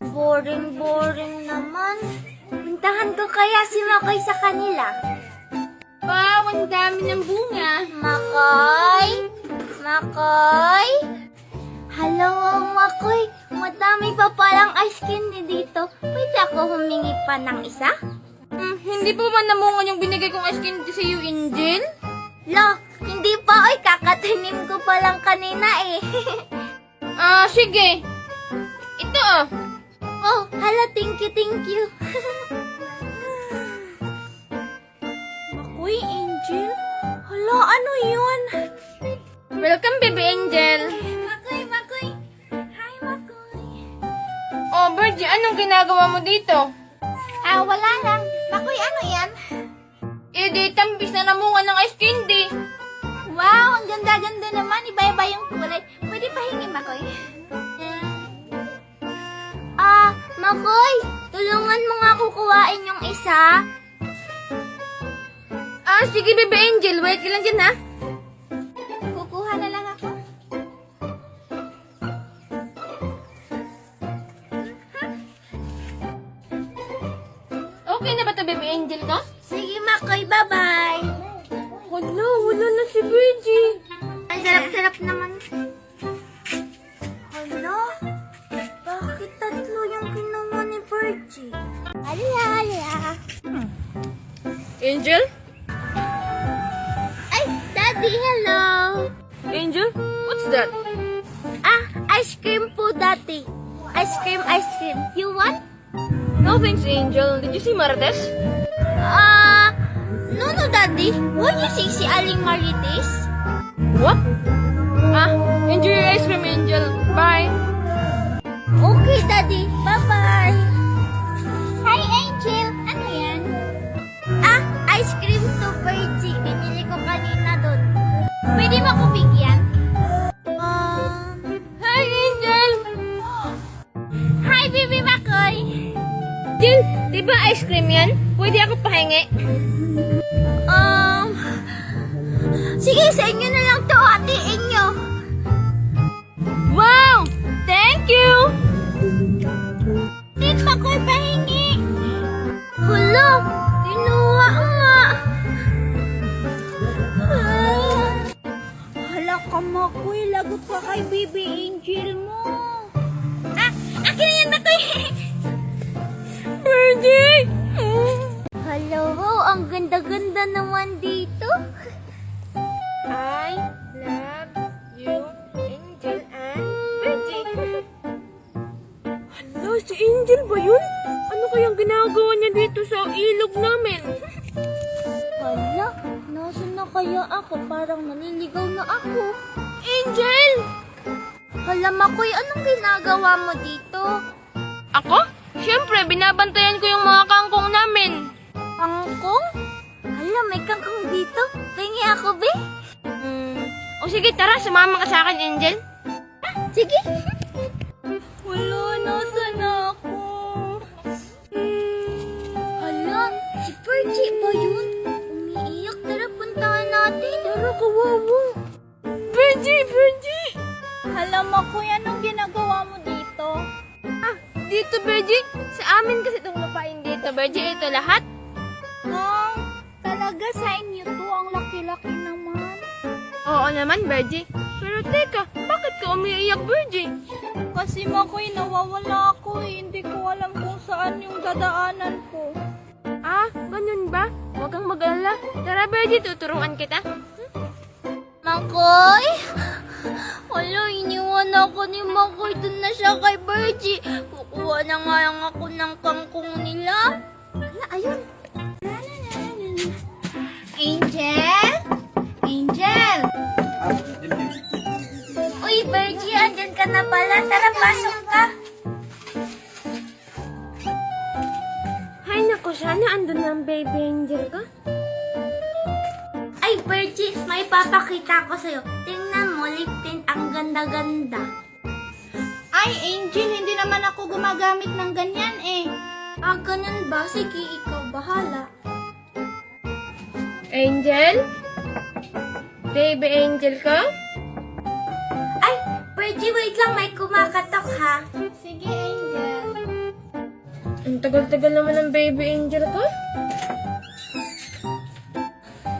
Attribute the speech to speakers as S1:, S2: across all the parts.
S1: Boring naman. Puntahan ko kaya si Makoy sa kanila.
S2: Wow, ang dami ng bunga.
S1: Makoy? Makoy? Hello, Makoy. Madami pa palang ice candy dito. Pwede ako humingi pa ng isa?
S2: Hindi pa ba namungan yung binigay kong ice candy sa iyo, Angel?
S1: Lo, hindi pa. Oy, kakatanim ko pa lang kanina eh.
S2: Sige. Ito
S1: Oh, hala, thank you.
S2: Makoy, Angel.
S1: Hala, ano yun?
S2: Welcome, baby Angel.
S1: Makoy. Hi, Makoy.
S2: Oh, Virgie, anong ginagawa mo dito?
S1: Wala lang. Makoy, ano yan?
S2: Di tambis na namungan ng ice candy.
S1: Wow, ang ganda-ganda naman. Iba-iba yung kulay. Pwede pahingi, Makoy? Makoy, tulungan mo nga kukuhain yung isa.
S2: Sige, baby Angel. Wait ka lang dyan, ha?
S1: Kukuha na lang ako.
S2: Okay na ba ito, baby Angel ko?
S1: Sige, Makoy, bye-bye.
S2: Wala na si Virgie.
S1: Ang sarap-sarap naman. Hala, bakit tatlo yung kinuha ni Virgie? Ala.
S2: Angel?
S1: Ay, Daddy, hello.
S2: Angel? What's that?
S1: Ice cream po, Daddy. Ice cream. You want?
S2: No thanks, Angel. Did you see Marites?
S1: No, Daddy. Why you say si Aling Marites?
S2: What? Enjoy your ice cream, Angel. Bye.
S1: Okay, Daddy. Bye-bye. Hi, Angel. Ano yan? Ice cream to Virgie. Binili ko kanina doon. Pwede ba ko bigyan?
S2: Hi, Angel.
S1: Hi, Baby Makoy.
S2: Jill, di ba ice cream yan? Pwede ako pahingi?
S1: Sige, sa inyo na lang to, ate. Inyo.
S2: Wow! Thank you!
S1: Din, Makoy, pahingi. Hala, kinuha nga. Hala ka, Makoy. Lagot ka kay Baby Angel mo. Akin na yan, Makoy.
S2: Virgie!
S1: Hello, ang ganda-ganda naman dito.
S2: I love you, Angel and Virgie. Hala, si Angel ba yun? Ano kayang ginagawa niya dito sa ilog namin?
S1: Hala, nasan na kaya ako? Parang naliligaw na ako.
S2: Angel!
S1: Hala, Makoy, anong ginagawa mo dito?
S2: Ako? Siyempre, binabantayan ko yung mga kangkong namin.
S1: Kangkong? Hala, may kangkong dito. Pingi ako, be.
S2: O sige, tara, sumama ka sa akin, Angel.
S1: Sige.
S2: Wala, nasaan na ako?
S1: Hala, si Virgie ba yun? Umiiyak, tara puntahan natin.
S2: Tara, kawawa. Virgie!
S1: Hala, Makoy, anong ginagawa mo dito?
S2: Dito, Virgie. Sa amin kasi itong lupain dito, Virgie. Ito lahat.
S1: Talaga sa inyo to, ang laki-laki naman.
S2: Oo naman, Virgie. Pero teka, bakit ka umiiyak, Virgie?
S1: Kasi Makoy, nawawala ako eh. Hindi ko alam kung saan yung dadaanan ko.
S2: Ganun ba? Huwag kang mag-alala. Tara, Virgie, tuturuan kita.
S1: Makoy? Hala, iniwan ako ni Makoy. Doon na siya kay Virgie. Kukuha na nga lang ako ng kangkong nila. Hala, ayun. Angel? Uy, Virgie, andyan ka na pala. Tara, pasok ka.
S2: Hay nako, sana andun na ang baby angel ka.
S1: Ay, Virgie, may papakita ko sa'yo. Tingnan mo, lip tint, ang ganda-ganda. Ay, Angel, hindi naman ako gumagamit ng ganyan eh. Ganun ba? Sige, ikaw bahala.
S2: Angel? Baby angel ka?
S1: Ay, Virgie, wait lang, may kumakatok ha.
S2: Sige, Angel. Ang tagal-tagal naman ng baby angel ko.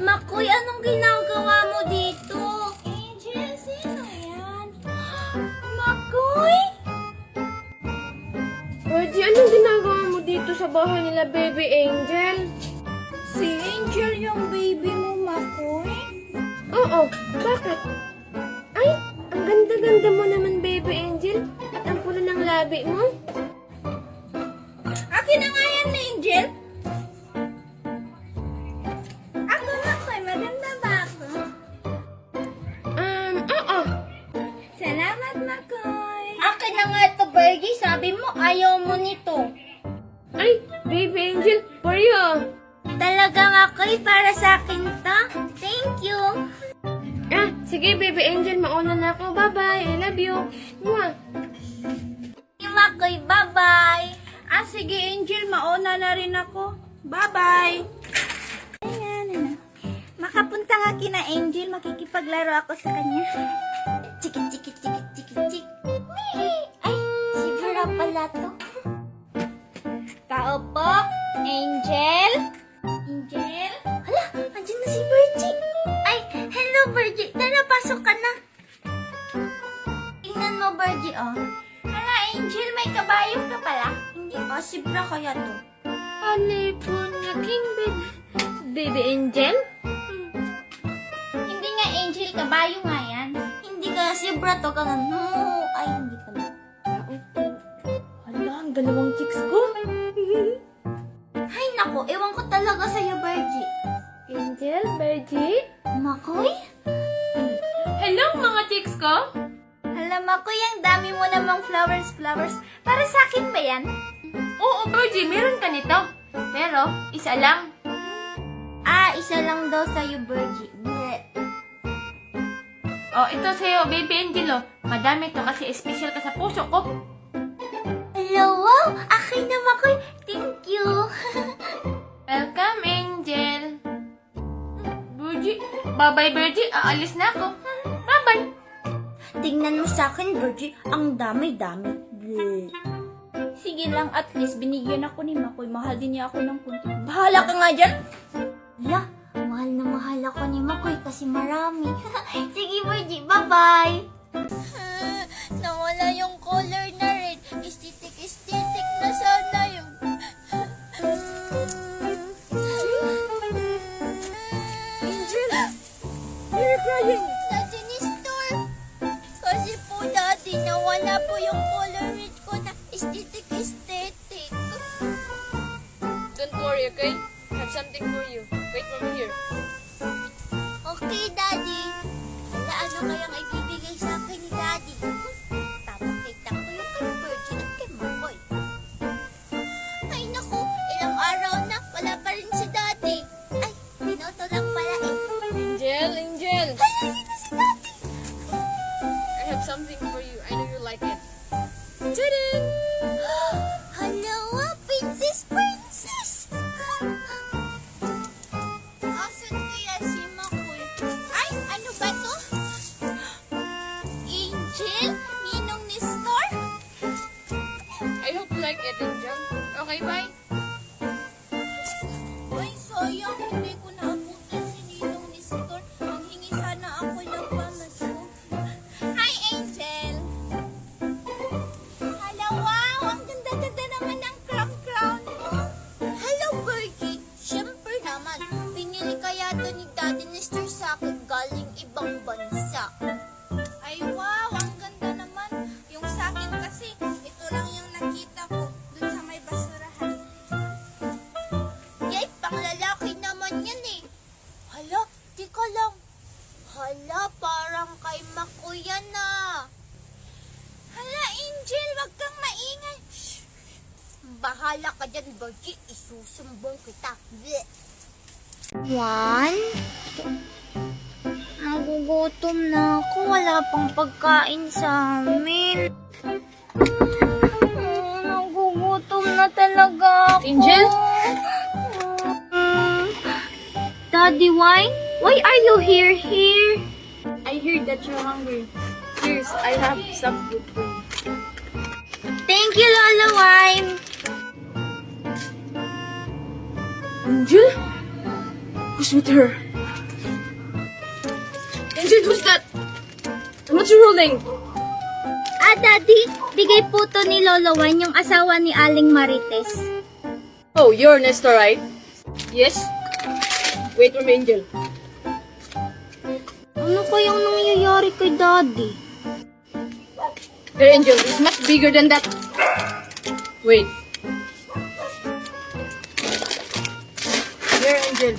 S1: Makoy, anong ginagawa mo dito? Angel, sino yan? Makoy?
S2: Virgie, anong ginagawa mo dito sa bahay nila, baby angel?
S1: Si Angel yung baby mo, Makoy?
S2: Oo, bakit? Ay, ang ganda-ganda mo naman, baby angel. At ang pula ng labi mo.
S1: Akin na nga yan, Angel. Ako, Makoy, maganda ba ako?
S2: Oo.
S1: Salamat, Makoy. Akin na nga ito, Bergie. Sabi mo, ayaw mo nito.
S2: Ay, baby angel, for you.
S1: Talaga, Makoy, para sa akin to. Thank you.
S2: Sige, baby angel, mauna na ako. Bye-bye, I love you. Mwah.
S1: Makoy, bye-bye. Sige, Angel, mauna na rin ako. Bye-bye. Ayan. Makapunta nga kina Angel, makikipaglaro ako sa kanya. Chiki, chiki, chiki, chiki, chiki. Wee! Ay, si Vera pala to. Tao po, Angel. Angel? Hala, andyan na si Virgie. Ay, hello Virgie. Tara, pasok ka na. Tingnan mo, Virgie, oh. Hala, Angel, may kabayo ka pala. Hindi, sibra kaya to.
S2: Alipon nga, king baby. Baby angel?
S1: Hindi nga, Angel, kabayo nga yan. Hindi ka sibra to, ganun. No, ay, hindi pala.
S2: Hala, ang dalawang chicks ko.
S1: Ay, naku, ewan ko talaga sa'yo, Virgie.
S2: Angel, Virgie?
S1: Makoy?
S2: Hello, mga chicks ko.
S1: Hala, Makoy, ang dami mo namang flowers. Para sa akin ba yan?
S2: Oo, Virgie, meron ka nito. Pero, isa lang.
S1: Isa lang daw sa'yo, Virgie. Bleh.
S2: Oh, ito sa'yo, baby angel, oh. Madami to kasi special ka sa puso ko.
S1: Hello, wow! Akin na, Makoy. Thank you.
S2: Welcome, angel. Virgie, bye-bye, Virgie. Aalis na ako. Bye-bye.
S1: Tingnan mo sa akin, Virgie. Ang dami-dami. Bleh. Sige lang, at least binigyan ako ni Makoy. Mahal din niya ako ng kunti. Bahala ka nga dyan. Hala, mahal na mahal ako ni Makoy kasi marami. Sige, Virgie. Bye-bye. Nawala yung color na red. Aesthetic na sana yun. Angel! You're crying! Daddy ni Store! Kasi po, Daddy, nawala po yung color red ko na aesthetic.
S2: Don't worry, okay? I have something for you. Wait for me here.
S1: Okay, Daddy. Hala, ano kayang ibibigay sa akin ni Daddy? Papakita ko yung kay Virgie at kay Makoy. Ay, naku, ilang araw na, wala pa rin si Daddy. Ay, binoto lang pala eh.
S2: Angel.
S1: Hala, yun na si Daddy.
S2: I have something for you. I know you like it. Ta-da!
S1: Hala, princess. Asan kaya si Makoy? Ay, ano ba to? Angel? Ninong ni Store?
S2: I hope you like it, Angel. Okay, bye.
S1: Ay, sayang. Hindi ko naabutan si Ninong ni Store. Ang hingi sana ako ng pamasko. Hi, Angel! Hala, wow! Ang ganda-ganda naman ng crown mo. Hello, Virgie. Siyempre naman, pinili kaya to ni Daddy Nestor sa akin galing ibang bansa. Ay, wow! Ang ganda naman. Yung sa akin kasi, ito lang yung nakita ko dun sa may basurahan. Yay, panglalaki naman yan eh. Hala, tika lang. Hala, parang kay Makoy yan ah. Hala, Angel, wag kang maingay. Shh. Bahala ka dyan, Virgie. Isusumbong kita. Bleh. One. Nagugutom na ako. Wala pang pagkain sa amin. Nagugutom na talaga ako.
S2: Angel?
S1: Daddy, why? Why are you here?
S2: I hear that you're hungry. Here's, I have some food for you.
S1: Thank you, Lola Wine.
S3: Who's with her? Angel, who's that? What's your ruling?
S1: Ah, Daddy, bigay po to ni Lolo Juan, yung asawa ni Aling Marites.
S3: Oh, you're Nestor, right? Yes? Wait for me, Angel.
S1: Ano kayang nangyayari kay Daddy?
S3: There, Angel, it's much bigger than that. Wait. Here, Angel.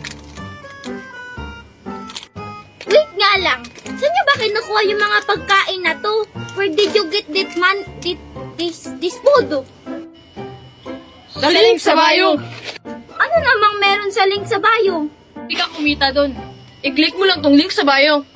S1: Wait nga lang, saan niyo ba kinukuha yung mga pagkain na to? Where did you get this food?
S3: Saling sa bayong!
S1: Ano namang meron sa link sa bio?
S3: Hindi ka kumita doon. I-click mo lang tong link sa bio.